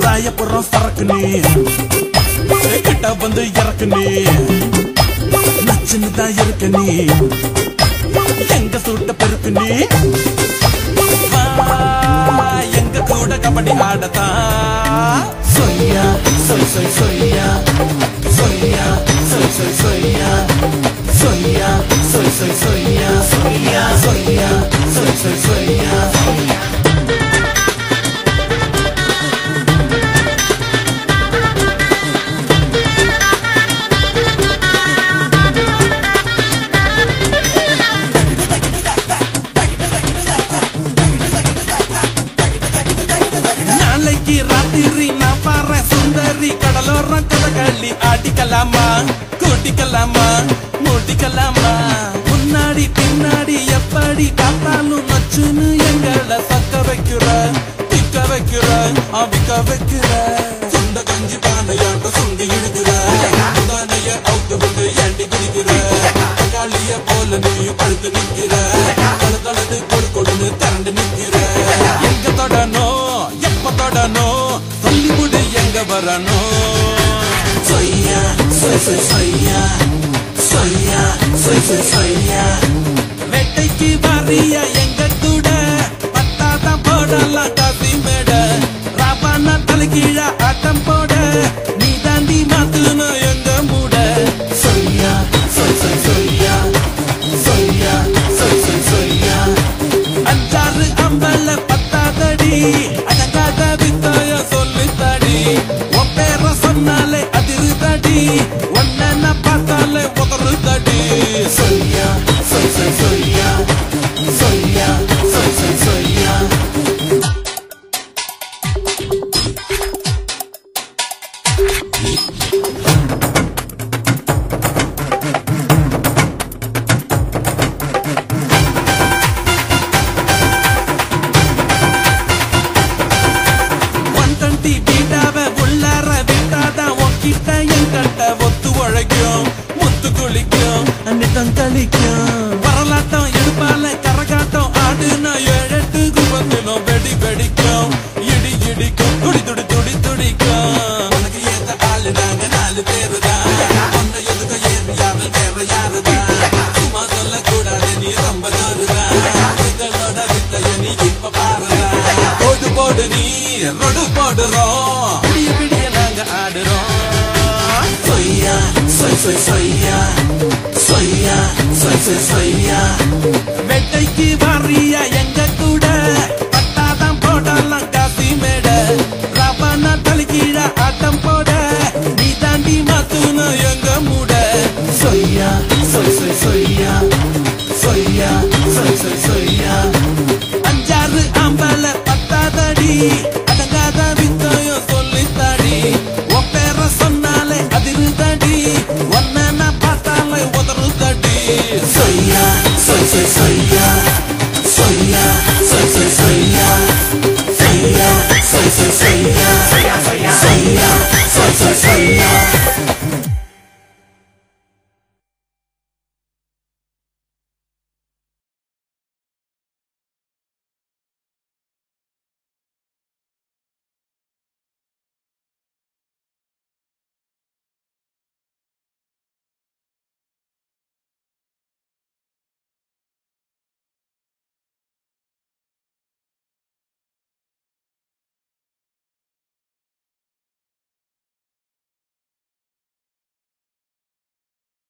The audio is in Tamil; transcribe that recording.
ராயபுரம் சரக்குனே கிட்ட வந்து இறக்குனே நச்சுன்னு தான் இருக்கனே எங்க சூட்ட பெருக்குனே எங்க கூட கபடி ஆடத்தான் சொய்யா சொய் சொய் சொய்யா சொய்யா சொய் சொய் சொய்யா சொய்யா சொய் சொய் சொய்யா சொய்யா சொய்யா சொய் சொய் சொய்யா ராத்திரி நான் பாரு சுந்தரி கடலோரம் கதகளி ஆட்டிக்கலாமா கூட்டிக்கலாமா மூட்டிக்கலாமா முன்னாடி பின்னாடி எப்படி பார்த்தாலும் நச்சுன்னு எங்களை சக்க வைக்கிற திக்க வைக்கிற அவிக்க வைக்கிற சுண்ட கஞ்சி பானையாட்ட சுண்டி இழுக்கிற தானைய அவுத்து விட்டு ஏண்டி குடிக்கிற காளிய போல நீயும் பழுத்து நிற்கிற தளது கொடு கொடுன்னு திரண்டு நிற்கிற எங்க தொடணும் சொல்லி முடி எங்க வரணும் சொய்யா சொய் சொய் சொய்யா சொய்யா சொய் சொய் சொய்யா வேட்டைக்கு வாரியா எங்க கூட பட்டாதான் போடலாம் காசி மேட ராபானா தலைகீழ ஆட்டம் போட நீ தாண்டி மாத்துன எங்க மூட சொய்யா சொய் சொய் சொய்யா சொய்யா சொய் சொய் சொய்யா அஞ்சாறு அம்பல பத்தாதடி சொன்னாலே அதிருதடி ஒன்ன பார்த்தாலே உதறுதடி சொய்யா சொய் சொய் சொய்யா சொய்யா சொய் சொய் சொய்யா முத்து குளிக்கும் அன்னித்தம் கழிக்கும் வரலாட்டம் எடுப்பால கரகாட்டம் ஆடுனா 7-8 குபத்திலும் வெடி வெடிக்கும் இடி இடிக்கும் துடி துடி துடி துடிக்கும் உனக்கு ஏத்த ஆளு நாங்க 4 பேருதான் ஒன்ன எதுக்க ஏறு யாரு வேற யாருதான் சும்மா சொல்ல கூடாது நீ ரொம்ப தோறுதான் இதனோட வித்தைய நீ இப்ப பாருதான் போடு போடு நீ ரொடு போடுறோம் பிடிய பிடிய நாங்க ஆடுறோம் சொய்யா சொய் சொய் சொய்யா சொய்யா சொய் சொய் சொய்யா வேட்டைக்கு வாரியா எங்க கூட பட்டாதான் போடலாம் காசி மேட ராபானா தலைகீழ ஆட்டம் போட நீ தாண்டி மாத்துன எங்க மூட சொய்யா சொய் சொய் சொய்யா சொய்யா சொய் சொய் சொய்யா அஞ்சாறு ஆம்பல பத்தாதடி அடங்காத வித்தயம் சொல்லித்தாடி உன் பேர சொன்னாலே அதிருதடி ஒன்ன பார்த்தாலே உதறுதடி சொய்யா சொய் சொய் சொய்யா சொய்யா சொய் சொய் சொய்யா சொய்யா சொய் சொய் சொய்யா